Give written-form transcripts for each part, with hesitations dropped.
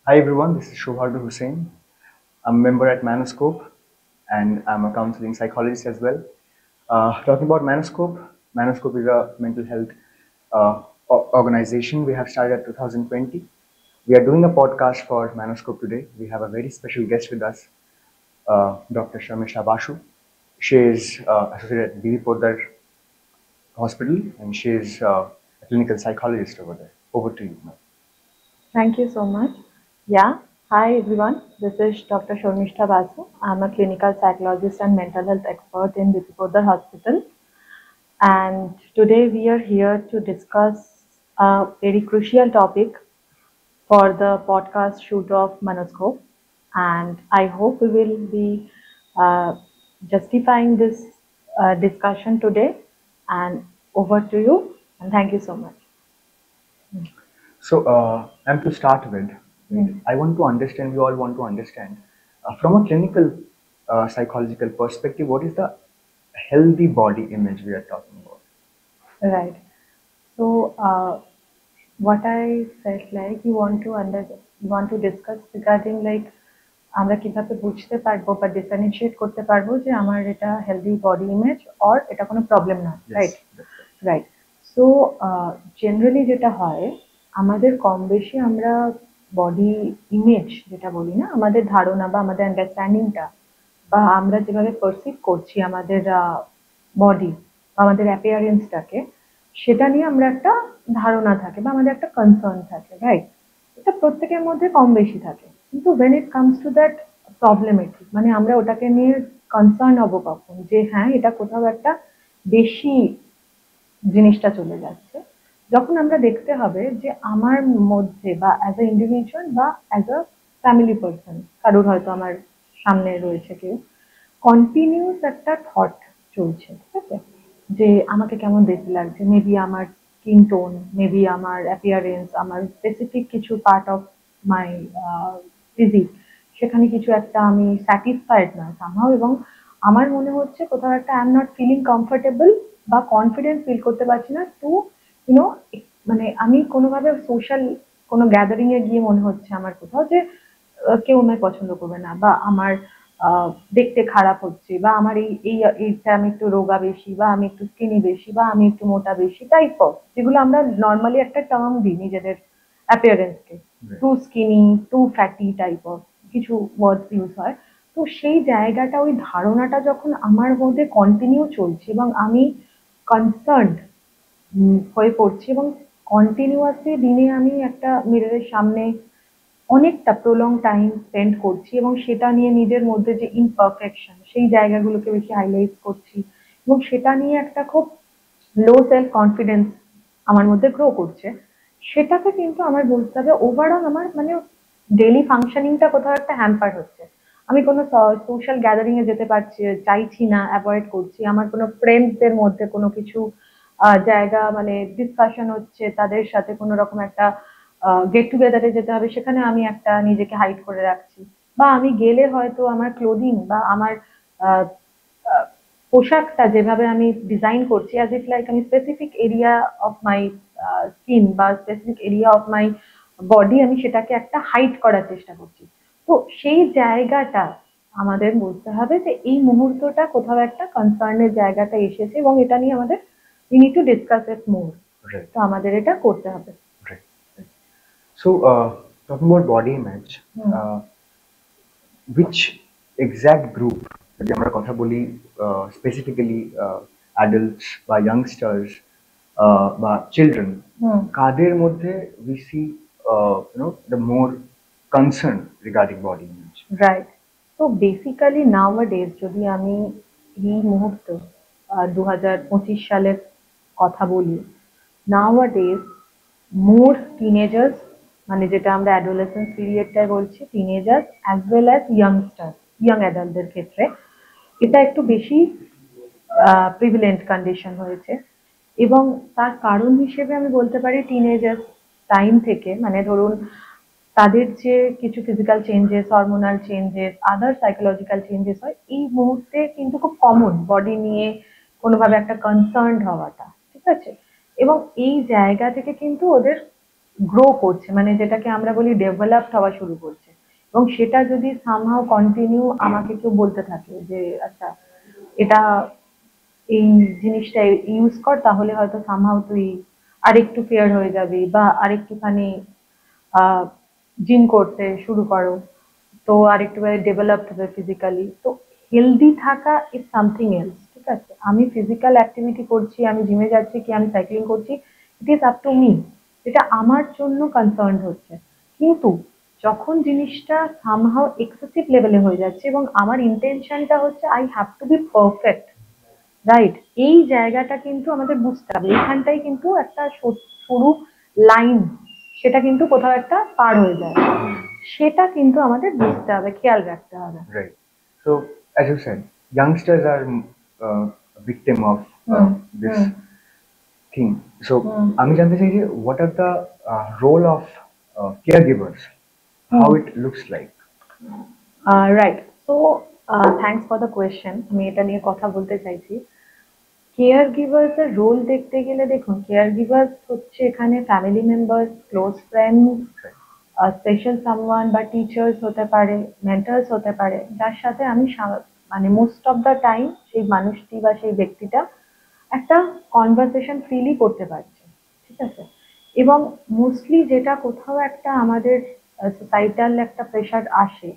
Hi everyone, this is Shobhardu Hussain. I'm a member at Manoscope and I'm a counseling psychologist as well. Talking about Manoscope, Manoscope is a mental health organization we have started at 2020. We are doing a podcast for Manoscope today. We have a very special guest with us, Dr. Sharmisha Basu. She is associated at Bibi Poddar Hospital and she is a clinical psychologist over there. Over to you, ma'am. Thank you so much. Yeah, hi everyone. This is Dr. Shormishta Basu. I'm a clinical psychologist and mental health expert in Vipodar Hospital. And today we are here to discuss a very crucial topic for the podcast shoot of Manoscope. And I hope we will be uh, justifying this discussion today. And over to you. And thank you so much. So, and to start with, right, I want to understand, we all want to understand, from a clinical psychological perspective, what is the healthy body image we are talking about? Right. So, what I felt like you want to discuss regarding like আমরা কিভাবে বুঝতে পারবো বা differentiate করতে পারবো যে আমার এটা হেলদি বডি ইমেজ অর এটা কোনো প্রবলেম না, right? Yes, that's right. Right. So generally যেটা হয় আমাদের কম বেশি আমরা বডি ইমেজ যেটা বলি না, আমাদের ধারণা বা আমাদের আন্ডারস্ট্যান্ডিংটা বা আমরা যেভাবে পারসিভ করছি আমাদের বডি বা আমাদের অ্যাপিয়ারেন্সটাকে, সেটা নিয়ে আমরা একটা ধারণা থাকে বা আমাদের একটা কনসার্ন থাকে, রাইট? এটা প্রত্যেকের মধ্যে কম বেশি থাকে, কিন্তু when it comes to that problematic মানে আমরা ওটাকে নিয়ে কনসার্ন হব কখন যে হ্যাঁ এটা কোথাও একটা বেশি জিনিসটা চলে যাচ্ছে, যখন আমরা দেখতে হবে যে আমার মধ্যে বা অ্যাজ এ ইন্ডিভিজুয়াল বা অ্যাজ আ ফ্যামিলি পার্সন, কারোর হয়তো আমার সামনে রয়েছে কেউ, কন্টিনিউস একটা থট চলছে, ঠিক আছে? যে আমাকে কেমন দেখতে লাগছে, মেবি আমার স্কিন টোন, মেবি আমার অ্যাপিয়ারেন্স, আমার স্পেসিফিক কিছু পার্ট অফ মাই ফিজিক, সেখানে কিছু একটা আমি স্যাটিসফাইড না সামহাও, এবং আমার মনে হচ্ছে কোথাও একটা I am not feeling comfortable বা কনফিডেন্স ফিল করতে পারছি না টু ইউনো, মানে আমি কোনোভাবে সোশ্যাল কোনো গ্যাদারিং এ গিয়ে মনে হচ্ছে আমার কোথাও যে কেউ আমায় পছন্দ করবে না বা আমার দেখতে খারাপ হচ্ছে বা আমার এইটা আমি একটু রোগা বেশি বা আমি একটু স্কিনি বেশি বা আমি একটু মোটা বেশি টাইপ অফ, যেগুলো আমরা নর্মালি একটা টার্ম দিই নিজেদের অ্যাপিয়ারেন্সকে, Right. Too skinny, too fatty type of কিছু ওয়ার্ডস ইউজ হয়। তো সেই জায়গাটা, ওই ধারণাটা যখন আমার মধ্যে কন্টিনিউ চলছে এবং আমি কনসার্নড হয়ে পড়ছি এবং কন্টিনিউয়াসলি দিনে আমি একটা মিররের সামনে অনেকটা প্রলং টাইম স্পেন্ড করছি এবং সেটা নিয়ে নিজের মধ্যে যে ইমপারফেকশন সেই জায়গাগুলোকে বেশি হাইলাইট করছি এবং সেটা নিয়ে একটা খুব লো সেলফ কনফিডেন্স আমার মধ্যে গ্রো করছে, সেটাকে কিন্তু আমার বলতে হবে ওভারঅল আমার মানে ডেলি ফাংশনিংটা কোথাও একটা হ্যাম্পার হচ্ছে। আমি কোনো সোশ্যাল গ্যাদারিং এ যেতে পারছি চাইছি না, অ্যাভয়েড করছি। আমার কোনো ফ্রেন্ডসদের মধ্যে কোনো কিছু জায়গা মানে ডিসকাশন হচ্ছে, তাদের সাথে কোনো রকম একটা গেট টুগেদারে যেতে হবে, সেখানে আমি একটা নিজেকে হাইড করে রাখছি। বা আমি গেলে হয়তো আমার ক্লোদিং বা আমার আহ, আহ, পোশাকটা যেভাবে আমি ডিজাইন করছি অ্যাজ ইট লাইক আমি specific area of my skin বা specific area of my body আমি সেটাকে একটা হাইড করার চেষ্টা করছি। তো সেই জায়গাটা আমাদের বুঝতে হবে যে এই মুহূর্তটা কোথাও একটা কনসার্নের জায়গাটা এসেছে এবং এটা নিয়ে আমাদের we need to discuss it more. Right. তো আমাদের এটা করতে হবে। Right. Right. So, talking about body image, hmm. which exact group, যদি আমরা কথা বলি স্পেসিফিক্যালি অ্যাডাল্টস বা ইয়াংস্টার্স বা চিলড্রেন, হুম। কাদের মধ্যে we see the more concern regarding body image? Right. তো বেসিক্যালি নাওয়াডেজ যদি আমি এই মুহূর্তে 2025 সালের কথা বলি, নাওয়াডেজ মোর টিনেজার্স, মানে যেটা আমরা অ্যাডোলেসেন্স পিরিয়ডটায় বলছি, teenagers as well as youngster, young অ্যাডাল্টদের ক্ষেত্রে এটা একটু বেশি প্রিভিলেন্ট কন্ডিশন হয়েছে। এবং তার কারণ হিসেবে আমি বলতে পারি টিনেজার্স টাইম থেকে, মানে ধরুন তাদের যে কিছু ফিজিক্যাল চেঞ্জেস, হরমোনাল চেঞ্জেস, আদার সাইকোলজিক্যাল চেঞ্জেস হয় এই মুহূর্তে কিন্তু খুব কমন বডি নিয়ে কোনোভাবে একটা কনসার্নড হওয়াটা, ঠিক আছে? এবং এই জায়গা থেকে কিন্তু ওদের গ্রো করছে, মানে যেটাকে আমরা বলি ডেভেলপড হওয়া শুরু করছে। এবং সেটা যদি সামহাও কন্টিনিউ আমাকে কেউ বলতে থাকে যে আচ্ছা এটা এই জিনিসটা ইউজ কর, তাহলে হয়তো সামহাও তুই আরেকটু ফেয়ার হয়ে যাবি বা আরেকটুখানি জিম করতে শুরু করো, তো আরেকটু ডেভেলপড হবে ফিজিক্যালি। তো হেলদি থাকা ইজ সামথিং এলস, ঠিক আছে? আমি ফিজিক্যাল অ্যাক্টিভিটি করছি, আমি জিমে যাচ্ছি কি আমি সাইক্লিং করছি, it is up to me, এটা আমার জন্য কনসার্ন হচ্ছে। কিন্তু যখন জিনিসটা সামহাও এক্সেসিভ লেভেলে হয়ে যাচ্ছে এবং আমার ইন্টেনশনটা হচ্ছে I have to be perfect, right, এই জায়গাটা কিন্তু আমাদের বুঝতে হবে। এখানটাই কিন্তু একটা সরু লাইন, সেটা কিন্তু কোথাও একটা পার হয়ে যায়, সেটা কিন্তু আমাদের বুঝতে হবে, খেয়াল রাখতে হবে। Right. So, as you said, youngsters are a victim of this thing. So, আমি জানতে চাই যে what are the role of caregivers, how it looks like. Right, so thanks for the question. আমি এটা নিয়ে কথা বলতে চাইছি। কেয়ার গিভার্স এর রোল দেখতে গেলে, দেখুন, কেয়ার গিভার্স হচ্ছে এখানে family members, close friends, special someone বা টিচার্স হতে পারে, মেন্টার্স হতে পারে, যার সাথে আমি মানে মোস্ট অফ দ্য টাইম সেই মানুষটি বা সেই ব্যক্তিটা একটা কনভারসেশন ফ্রিলি করতে পারছে, ঠিক আছে? এবং মোস্টলি যেটা কোথাও একটা আমাদের সোসাইটাল একটা প্রেশার আসে,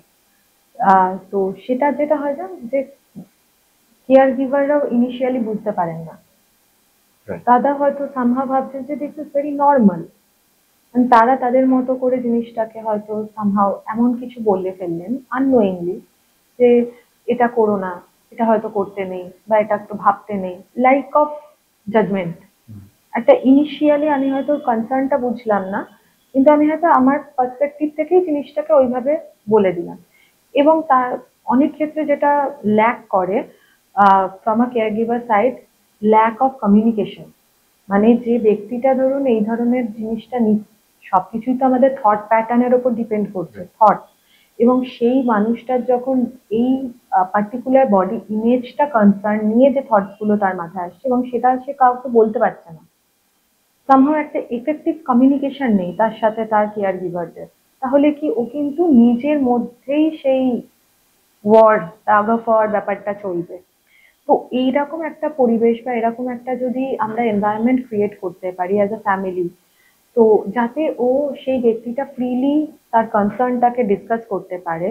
তো সেটা যেটা হয় যে কেয়ার গিভাররাও ইনিশিয়ালি বুঝতে পারেন না। Right. তারা হয়তো সামহাও ভাবছেন যে দিস ইজ ভেরি নর্মাল, তারা তাদের মতো করে জিনিসটাকে হয়তো সামহাও এমন কিছু বলে ফেললেন আননোয়িংলি যে এটা করো না, এটা হয়তো করতে নেই, বা এটা একটু ভাবতে নেই, লাইক অফ জাজমেন্ট। একটা ইনিশিয়ালি আমি হয়তো কনসার্নটা বুঝলাম না, কিন্তু আমি হয়তো আমার পার্সপেক্টিভ থেকেই জিনিসটাকে ওইভাবে বলে দিলাম। এবং তার অনেক ক্ষেত্রে যেটা ল্যাক করে from a care giver side, lack of communication. মানে যে ব্যক্তিটা ধরুন এই ধরনের জিনিসটা সবকিছুই তো আমাদের থট প্যাটার্নের ওপর ডিপেন্ড করছে, থট, এবং সেই মানুষটার যখন এই পার্টিকুলার বডি ইমেজটা কনসার্ন নিয়ে যে থটস গুলো তার মাথায় আসছে এবং সেটা সে কাউকে বলতে পারছে না, সামহাও একটা এফেক্টিভ কমিউনিকেশন নেই তার সাথে তার কেয়ার গিভারদের, তাহলে কি ও কিন্তু নিজের মধ্যেই সেই ওয়ার, টাগ অফ ওয়ার ব্যাপারটা চলবে। তো এইরকম একটা পরিবেশ বা এরকম একটা যদি আমরা এনভায়রনমেন্ট ক্রিয়েট করতে পারি অ্যাজ আ ফ্যামিলি, তো যাতে ও সেই ব্যক্তিটা ফ্রিলি তার কনসার্নটাকে ডিসকাস করতে পারে,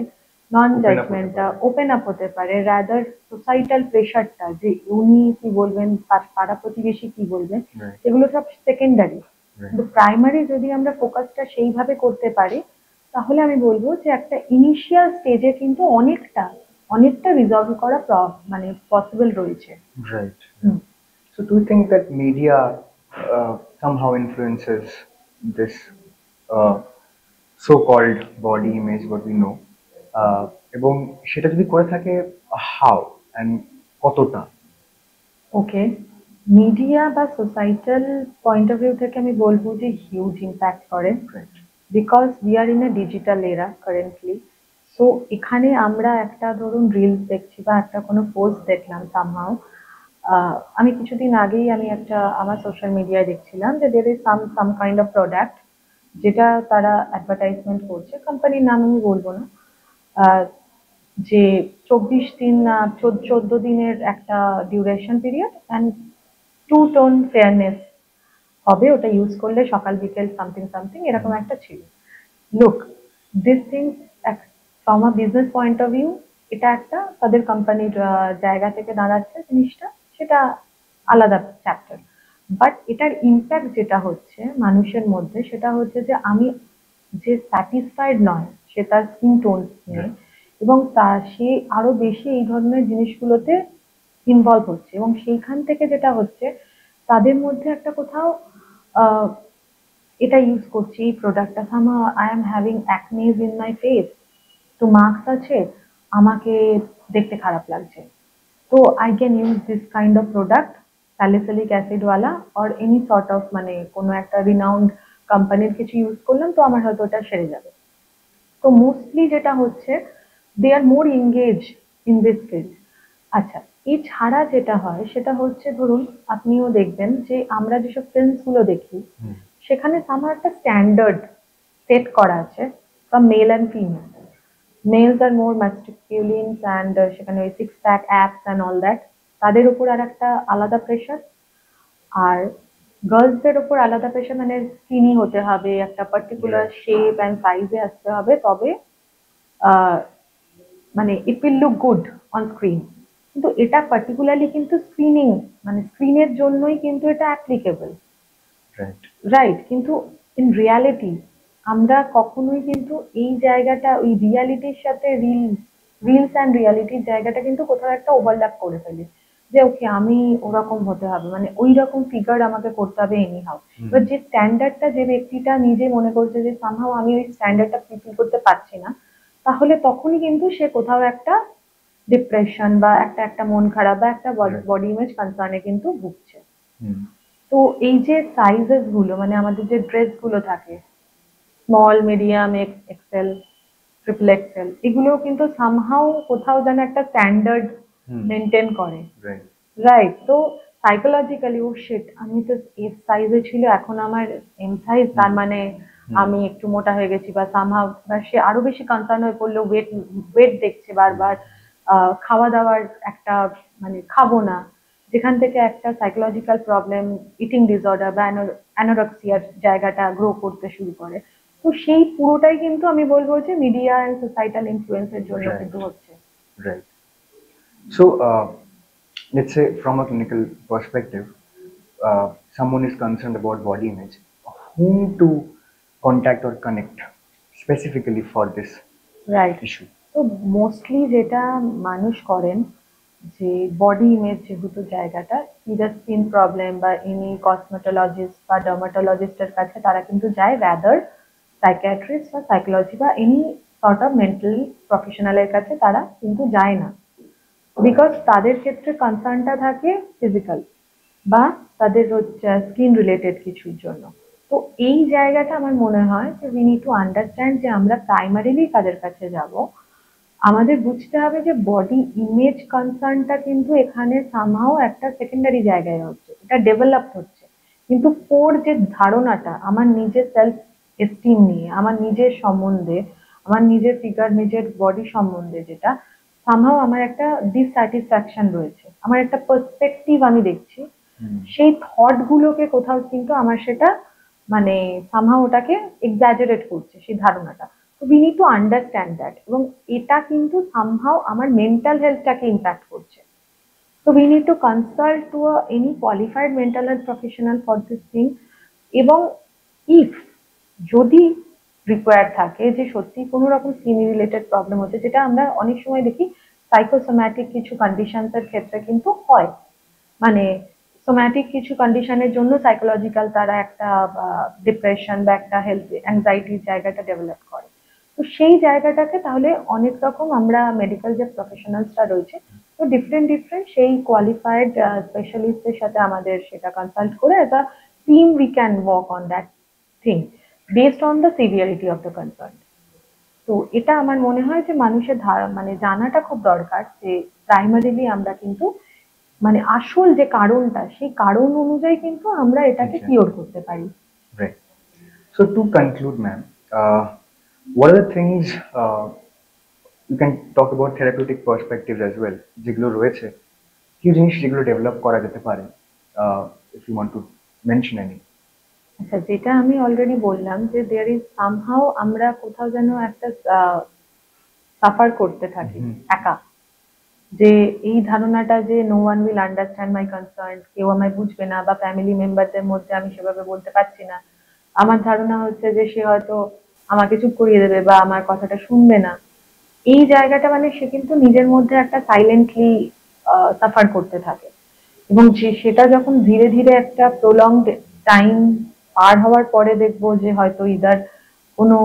নন জাজমেন্টটা ওপেন আপ হতে পারে, রাদার সোসাইটাল প্রেশারটা যে উনি কি বলবেন, তার পাড়া প্রতিবেশী কি বলবেন, এগুলো সব সেকেন্ডারি। কিন্তু প্রাইমারি যদি আমরা ফোকাসটা সেইভাবে করতে পারি, তাহলে আমি বলবো যে একটা ইনিশিয়াল স্টেজে কিন্তু অনেকটা অনেকটা রিজলভ করা মানে পসিবল রয়েছে। Right. So, do you think that media somehow influences this uh, so-called body image, what we know? এবং সেটা যদি করে থাকে, how and কতটা? ওকে, মিডিয়া বা সোসাইটাল পয়েন্ট অফ ভিউ থেকে আমি বলবো যে হিউজ ইম্প্যাক্ট করে, Right. Because we are in a digital এরা কারেন্টলি। সো এখানে আমরা একটা ধরুন রিলস দেখছি বা একটা কোনো পোস্ট দেখলাম সামহাও, আমি কিছুদিন আগেই আমি একটা আমার সোশ্যাল মিডিয়ায় দেখছিলাম যে there is some kind of product যেটা তারা অ্যাডভার্টাইজমেন্ট করছে, কোম্পানির নাম আমি বলবো না, যে 24 দিন 14 দিনের একটা duration period and 2 tone fairness হবে, ওটা ইউজ করলে সকাল বিকেল সামথিং সামথিং এরকম একটা ছিল। Look, this things from a business point of view এটা একটা তাদের কোম্পানির জায়গা থেকে দাঁড়াচ্ছে জিনিসটা, সেটা আলাদা চ্যাপ্টার। বাট এটার ইম্প্যাক্ট যেটা হচ্ছে মানুষের মধ্যে, সেটা হচ্ছে যে আমি যে স্যাটিসফাইড নয় সে তার স্কিন টোন নিয়ে, এবং সে আরো বেশি এই ধরনের জিনিসগুলোতে ইনভলভ হচ্ছে, এবং সেইখান থেকে যেটা হচ্ছে তাদের মধ্যে একটা কোথাও আহ এটা ইউজ করছি এই প্রোডাক্টটা, somehow I am having acnes in my face, তো মার্কস আছে, আমাকে দেখতে খারাপ লাগছে, তো I can use this kind of product, salicylic acid ওয়ালা অর এনি সর্ট অফ, মানে কোনো একটা রিনাউন্ড কোম্পানির কিছু ইউজ করলাম, তো আমার হয়তো ওটা সেরে যাবে। তো মোস্টলি যেটা হচ্ছে দে আর মোর এনগেজ ইন দিস ফিল্ড। আচ্ছা, এছাড়া যেটা হয় সেটা হচ্ছে ধরুন আপনিও দেখবেন যে আমরা যেসব ফিল্মস গুলো দেখি, সেখানে আমার একটা স্ট্যান্ডার্ড সেট করা আছে from male and female. Males are more masculines and সেখানে ওই six pack abs and all that, তাদের উপর আর একটা আলাদা প্রেশার। আর গার্লসদের উপর আলাদা প্রেশার, মানে স্কিনি হতে হবে, একটা পার্টিকুলার শেপ অ্যান্ড সাইজে আসতে হবে, তবে মানে it will look good on screen. কিন্তু এটা পার্টিকুলারলি কিন্তু স্ক্রিনিং মানে স্ক্রিনের জন্যই কিন্তু এটা অ্যাপ্লিকেবল, রাইট? কিন্তু ইন রিয়ালিটি আমরা কখনোই কিন্তু এই জায়গাটা ওই রিয়ালিটির সাথে রিলস অ্যান্ড রিয়ালিটির জায়গাটা কিন্তু কোথাও একটা ওভারল্যাপ করে ফেলি, যে ওকে আমি ওরকম হতে হবে, মানে ওই রকম ফিগার আমাকে করতে হবে এনি হাউ। এবার যে স্ট্যান্ডার্ডটা যে ব্যক্তিটা নিজে মনে করছে যে সামহাউ আমি ওই স্ট্যান্ডার্ডটা ফুলফিল করতে পারছি না, তাহলে তখনই কিন্তু সে কোথাও একটা ডিপ্রেশন বা একটা মন খারাপ বা একটা বডি ইমেজ কনসার্নে কিন্তু ভুগছে। তো এই যে সাইজেস গুলো, মানে আমাদের যে ড্রেস গুলো থাকে, small, medium, XL, triple XL, এগুলোও কিন্তু সামহাউ কোথাও যেন একটা স্ট্যান্ডার্ড মেনটেন করে, রাইট? তো সাইকোলজিক্যালি ও শিট, আমি তো এস সাইজে ছিল, এখন আমার এম সাইজ, তার মানে আমি একটু মোটা হয়ে গেছি, বা সামহাউ সে আরো বেশি কনসার্ন হয়ে পড়লো, ওয়েট দেখছে বারবার, খাওয়া দাওয়ার একটা মানে খাবো না, যেখান থেকে একটা সাইকোলজিক্যাল প্রবলেম, ইটিং ডিসঅর্ডার বা অ্যানোরেক্সিয়ার জায়গাটা গ্রো করতে শুরু করে। তো সেই পুরোটাই কিন্তু আমি বলবো যে মিডিয়া এন্ড সোসাইটাল ইনফ্লুয়েন্সের জন্য কিন্তু হচ্ছে। Right. So let's say from a clinical perspective, someone is concerned about body image, whom to contact or connect specifically for this issue? তো মোস্টলি যেটা মানুষ করেন, যে বডি ইমেজ যেহেতু জায়গাটা, ইদার স্কিন প্রবলেম বা এনি কসমেটোলজিস্ট বা ডার্মাটোলজিস্টের কাছে তারা কিন্তু যায়, রাদার সাইকিয়াট্রিস্ট বা সাইকোলজি বা এনি সর্ট অফ মেন্টাল প্রফেশনালের কাছে তারা কিন্তু যায় না, বিকজ তাদের ক্ষেত্রে কনসার্নটা থাকে ফিজিক্যাল বা তাদের হচ্ছে স্কিন রিলেটেড কিছুর জন্য। তো এই জায়গাটা আমার মনে হয় যে উই নিড টু আন্ডারস্ট্যান্ড যে আমরা প্রাইমারিলি কাদের কাছে যাব। আমাদের বুঝতে হবে যে বডি ইমেজ কনসার্নটা কিন্তু এখানে সামহাও একটা সেকেন্ডারি জায়গায় হচ্ছে, এটা ডেভেলপ হচ্ছে, কিন্তু কোর যে ধারণাটা আমার নিজের সেলফ এস্টিম নিয়ে, আমার নিজের সম্বন্ধে, আমার নিজের ফিগার, নিজের বডি সম্বন্ধে, যেটা সামহাও আমার একটা ডিসস্যাটিসফ্যাকশন রয়েছে, আমার একটা পার্সপেক্টিভ আমি দেখছি, সেই থট গুলোকে কোথাও কিন্তু আমার সেটা মানে সামহাও ওটাকে এক্সাজারেট করছে সেই ধারণাটা। তো we need to understand that, এবং এটা কিন্তু সামহাও আমার মেন্টাল হেলথটাকে ইম্প্যাক্ট করছে। So we need to consult to any qualified mental health professional for this thing, এবং if যদি রিকোয়ার থাকে যে সত্যি কোনো রকম স্কিন রিলেটেড প্রবলেম হচ্ছে, যেটা আমরা অনেক সময় দেখি সাইকোসোম্যাটিক কিছু কন্ডিশনস এর ক্ষেত্রে কিন্তু হয়, মানে সোম্যাটিক কিছু কন্ডিশনের জন্য সাইকোলজিক্যাল তারা একটা ডিপ্রেশন বা একটা হেলথ অ্যাংজাইটির জায়গাটা ডেভেলপ করে। তো সেই জায়গাটাকে তাহলে অনেক রকম আমরা মেডিকেল যে প্রফেশনালসরা রয়েছে, তো ডিফারেন্ট সেই কোয়ালিফাইড স্পেশালিস্টের সাথে আমাদের সেটা কনসাল্ট করে as a team we can work on that thing based on the severity of the concern. তো এটা আমার মনে হয় যে মানুষের মানে জানাটা খুব দরকার যে প্রাইমারিলি আমরা কিন্তু মানে আসল যে কারণটা, সেই কারণ অনুযায়ী কিন্তু আমরা এটাকে কিওর করতে পারি। Right. So to conclude, ma'am, what are the things you can talk about therapeutic perspectives as well, যেগুলো রয়েছে, কি জিনিস যেগুলো ডেভেলপ করা যেতে পারে, if you want to mention any? আচ্ছা, যেটা আমি অলরেডি বললাম যে দেয়ার ইজ সামহাউ আমরা কোথাও যেন একটা সাফার করতে থাকি একা, যে এই ধারণাটা যে no one will understand my concern, কেউ আমায় বুঝবে না, বা ফ্যামিলি মেম্বারদের মধ্যে আমি সেভাবে বলতে পারছি না, আমার ধারণা হচ্ছে যে সে হয়তো আমাকে চুপ করিয়ে দেবে বা আমার কথাটা শুনবে না, এই জায়গাটা মানে সে কিন্তু নিজের মধ্যে একটা সাইলেন্টলি সাফার করতে থাকে, এবং সেটা যখন ধীরে ধীরে একটা প্রলংড টাইম পার হওয়ার পরে দেখবো যে হয়তো ইদার কোনো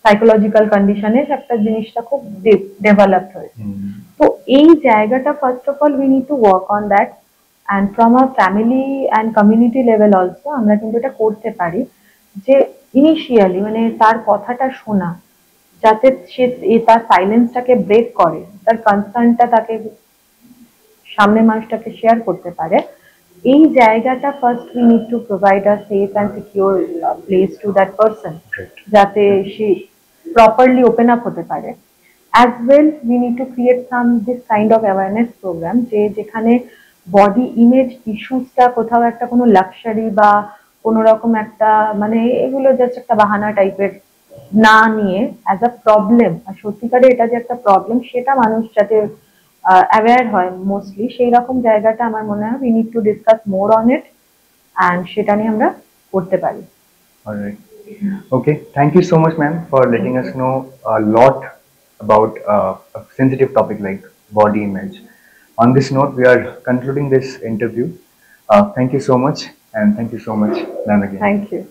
সাইকোলজিক্যাল কন্ডিশনে একটা জিনিসটা খুব ডেভেলপড হয়েছে। তো এই জায়গাটা first of all we need to work on that, and from a family and community level also আমরা কিন্তু এটা করতে পারি, যে ইনিশিয়ালি মানে তার কথাটা শোনা, যাতে সে তার সাইলেন্সটাকে ব্রেক করে, তার কনসার্নটা তাকে সামনে মানুষটাকে শেয়ার করতে পারে, এই জায়গাটা first we need to provide a safe and secure place to that person, Great. যাতে সে প্রপারলি ওপেন আপ হতে পারে। As well we need to create some this kind of awareness program, যে যেখানে বডি ইমেজ ইস্যুসটা কোথাও একটা কোনো luxury বা কোনো রকম একটা মানে এগুলো জাস্ট একটা বাহানা টাইপের না নিয়ে অ্যাজ আ প্রবলেম, আর সত্যিকারে এটা যে একটা প্রবলেম সেটা মানুষ যাতে অ্যাওয়্যার হয় মোস্টলি, সেই রকম জায়গাটা আমার মনে হয় we need to discuss more on it, and সেটা নিয়ে আমরা করতে পারি। All right. Okay. Thank you so much, ma'am, for letting us know a lot about a sensitive topic like body image. On this note, we are concluding this interview. Thank you so much, and thank you so much, ma'am, again. Thank you.